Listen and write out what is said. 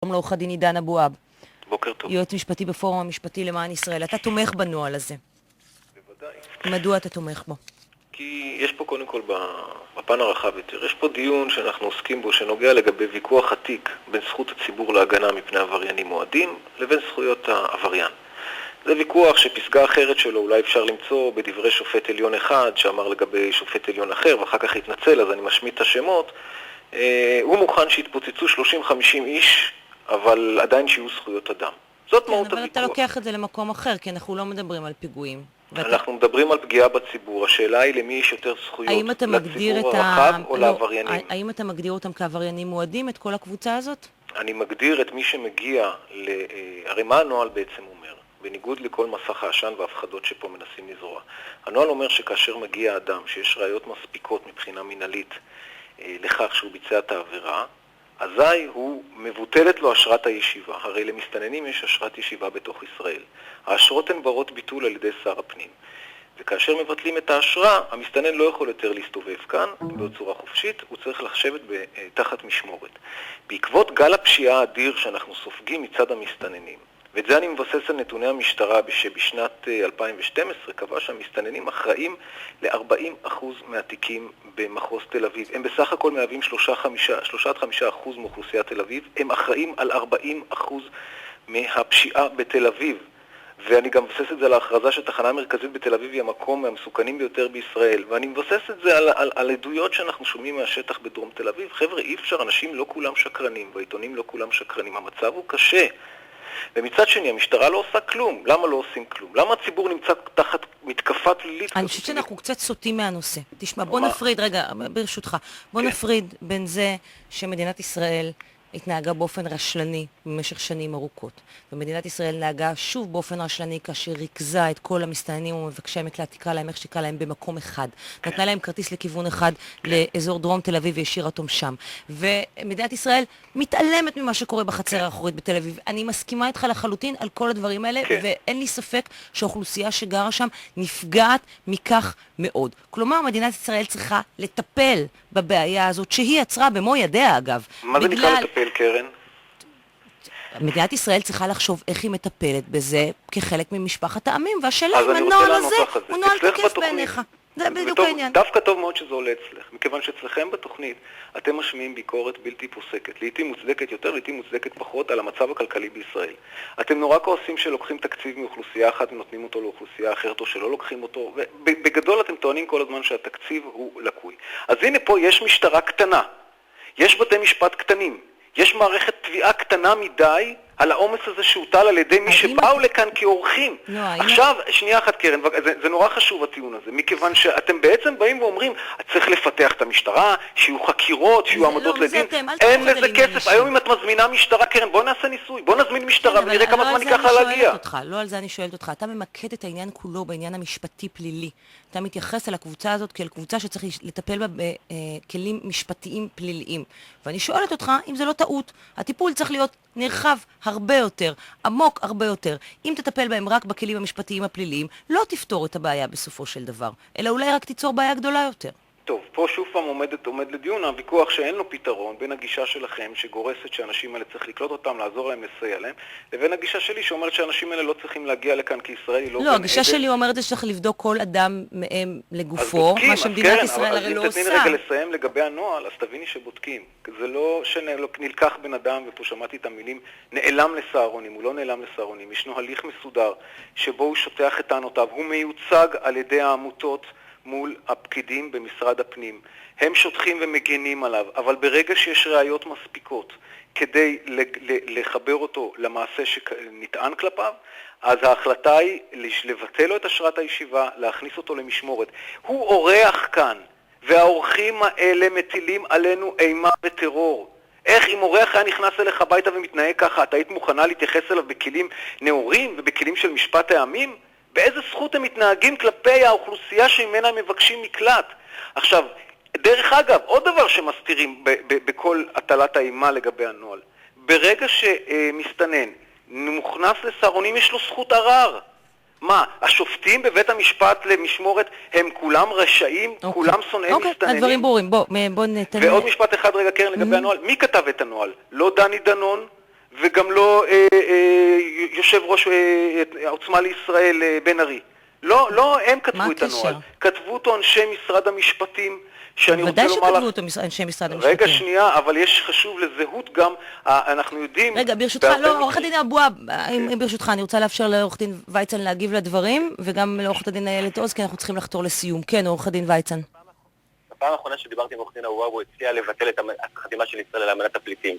שלום לעורך הדין עידן אבואב. בוקר טוב. יועץ משפטי בפורום המשפטי למען ישראל. אתה תומך בנוהל הזה. בוודאי. מדוע אתה תומך בו? כי יש פה קודם כל בפן הרחב יותר, יש פה דיון שאנחנו עוסקים בו שנוגע לגבי ויכוח עתיק בין זכות הציבור להגנה מפני עבריינים מועדים לבין זכויות העבריין. זה ויכוח שפסגה אחרת שלו אולי אפשר למצוא בדברי שופט עליון אחד שאמר לגבי שופט עליון אחר ואחר כך התנצל, אז אני משמיט את השמות. הוא מוכן שיתפוצצו 30-50 איש, אבל עדיין שיהיו זכויות אדם. זאת מהות הוויכוח. אבל אתה לוקח את זה למקום אחר, כי אנחנו לא מדברים על פיגועים. אנחנו מדברים על פגיעה בציבור. השאלה היא למי יש יותר זכויות, לציבור הרחב או לעבריינים. האם אתה מגדיר אותם כעבריינים מועדים, את כל הקבוצה הזאת? אני מגדיר את מי שמגיע, הרי מה הנוהל בעצם אומר? בניגוד לכל מסך העשן והפחדות שפה מנסים לזרוע. הנוהל אומר שכאשר מגיע אדם שיש ראיות מספיקות מבחינה מנהלית לכך שהוא ביצע את העבירה, אזי הוא מבוטלת לו אשרת הישיבה. הרי למסתננים יש אשרת ישיבה בתוך ישראל. האשרות הן ברות ביטול על ידי שר הפנים. וכאשר מבטלים את האשרה, המסתנן לא יכול יותר להסתובב כאן בצורה חופשית, הוא צריך לשבת תחת משמורת. בעקבות גל הפשיעה האדיר שאנחנו סופגים מצד המסתננים, ואת זה אני מבסס על נתוני המשטרה שבשנת 2012 קבע שהמסתננים אחראים ל-40% מהתיקים במחוז תל אביב. הם בסך הכל מהווים 3-5% מאוכלוסיית תל אביב, הם אחראים על 40% מהפשיעה בתל אביב. ואני גם מבסס את זה על ההכרזה שהתחנה המרכזית בתל אביב היא המקום מהמסוכנים ביותר בישראל. ואני מבסס את זה על עדויות שאנחנו שומעים מהשטח בדרום תל אביב. חבר'ה, אי אפשר, אנשים לא כולם שקרנים, בעיתונים לא כולם שקרנים, המצב הוא קשה. ומצד שני, המשטרה לא עושה כלום. למה לא עושים כלום? למה הציבור נמצא תחת מתקפה פלילית? אני חושבת שאנחנו קצת סוטים מהנושא. תשמע, בוא נפריד, רגע, ברשותך, בוא נפריד בין זה שמדינת ישראל התנהגה באופן רשלני במשך שנים ארוכות. ומדינת ישראל נהגה שוב באופן רשלני כאשר ריכזה את כל המסתננים ומבקשי מקלט, תקרא להם איך שתקרא להם, במקום אחד. נתנה להם כרטיס לכיוון אחד לאזור דרום תל אביב והשאירה אותם שם. ומדינת ישראל מתעלמת ממה שקורה בחצר האחורית בתל אביב. אני מסכימה איתך לחלוטין על כל הדברים האלה, ואין לי ספק שהאוכלוסייה שגרה שם נפגעת מכך מאוד. כלומר, מדינת ישראל צריכה לטפל בבעיה הזאת, שהיא יצרה במו ידיה אגב. מה זה נקרא לטפל, קרן? מדינת ישראל צריכה לחשוב איך היא מטפלת בזה כחלק ממשפחת העמים, והשאלה אם הנוהל הזה הוא נוהל תקף בעיניך. זה בדיוק העניין. דווקא טוב מאוד שזה עולה אצלך, מכיוון שאצלכם בתוכנית אתם משמיעים ביקורת בלתי פוסקת, לעתים מוצדקת יותר, לעתים מוצדקת פחות, על המצב הכלכלי בישראל. אתם נורא כועסים שלוקחים תקציב מאוכלוסייה אחת ונותנים אותו לאוכלוסייה אחרת, או שלא לוקחים אותו, ובגדול אתם טוענים כל הזמן שהתקציב הוא לקוי. אז הנה פה יש משטרה קטנה, יש בתי משפט קטנים, יש מערכת תביעה קטנה מדי על העומס הזה שהוטל על ידי מי שבאו לכאן כאורחים. עכשיו, שנייה אחת קרן, זה נורא חשוב הטיעון הזה, מכיוון שאתם בעצם באים ואומרים, צריך לפתח את המשטרה, שיהיו חקירות, שיהיו עמדות לדין, אין לזה כסף. היום אם את מזמינה משטרה, קרן, בוא נעשה ניסוי, בוא נזמין משטרה ונראה כמה זמן ייקח לה להגיע. לא על זה אני שואלת אותך, אתה ממקד את העניין כולו בעניין המשפטי-פלילי. אתה מתייחס על הקבוצה הזאת כאל קבוצה שצריך לטפל בה בכלים משפטיים פליליים. ואני שואלת אותך אם זה לא טעות. הטיפול צריך להיות נרחב הרבה יותר, עמוק הרבה יותר. אם תטפל בהם רק בכלים המשפטיים הפליליים, לא תפתור את הבעיה בסופו של דבר, אלא אולי רק תיצור בעיה גדולה יותר. טוב, פה שוב פעם עומד לדיון הוויכוח שאין לו פתרון בין הגישה שלכם שגורסת שאנשים האלה צריך לקלוט אותם, לעזור להם, לסייע להם, לבין הגישה שלי שאומרת שאנשים האלה לא צריכים להגיע לכאן כי ישראל היא לא... לא, הגישה שלי אומרת שצריך לבדוק כל אדם מהם לגופו, מה שמדינת ישראל הרי לא עושה. אז תתני רגע לסיים לגבי הנוהל, אז תביני שבודקים. זה לא שנלקח בן אדם, ופה שמעתי את המילים, נעלם לסהרונים, הוא לא נעלם לסהרונים, ישנו הליך מסודר שבו הוא שוטח את טענותיו, הוא מיוצג על ידי העמותות מול הפקידים במשרד הפנים. הם שוטחים ומגנים עליו, אבל ברגע שיש ראיות מספיקות כדי לחבר אותו למעשה שנטען כלפיו, אז ההחלטה היא לבטל לו את אשרת הישיבה, להכניס אותו למשמורת. הוא אורח כאן, והאורחים האלה מטילים עלינו אימה וטרור. איך אם אורח היה נכנס אליך הביתה ומתנהג ככה, אתה היית מוכנה להתייחס אליו בכלים נאורים ובכלים של משפט העמים? באיזה זכות הם מתנהגים כלפי האוכלוסייה שממנה הם מבקשים מקלט? עכשיו, דרך אגב, עוד דבר שמסתירים בכל הטלת האימה לגבי הנוהל, ברגע שמסתנן מוכנס לסהרונים יש לו זכות ערר. מה, השופטים בבית המשפט למשמורת הם כולם רשעים, כולם שונאי מסתננים? הדברים ברורים, בוא ניתן... ועוד משפט אחד רגע קרן לגבי הנוהל, מי כתב את הנוהל? לא דני דנון וגם לא יושב ראש העוצמה לישראל בן ארי. לא הם כתבו את הנוהל, כתבו אותו אנשי משרד המשפטים, שאני רוצה לומר לך... ודאי שכתבו אותו אנשי משרד המשפטים. רגע שנייה, אבל יש חשוב לזהות גם, אנחנו יודעים... רגע, ברשותך, לא, עורך הדין אבואב, ברשותך, אני רוצה לאפשר לעורך דין ויצן להגיב לדברים, וגם לעורך הדין איילת עוז, כי אנחנו צריכים לחתור לסיום. כן, עורך הדין ויצן. בפעם האחרונה שדיברתי עם עורך דין אבואב, הוא הציע לבטל את החתימה של ישראל על אמנת הפליטים.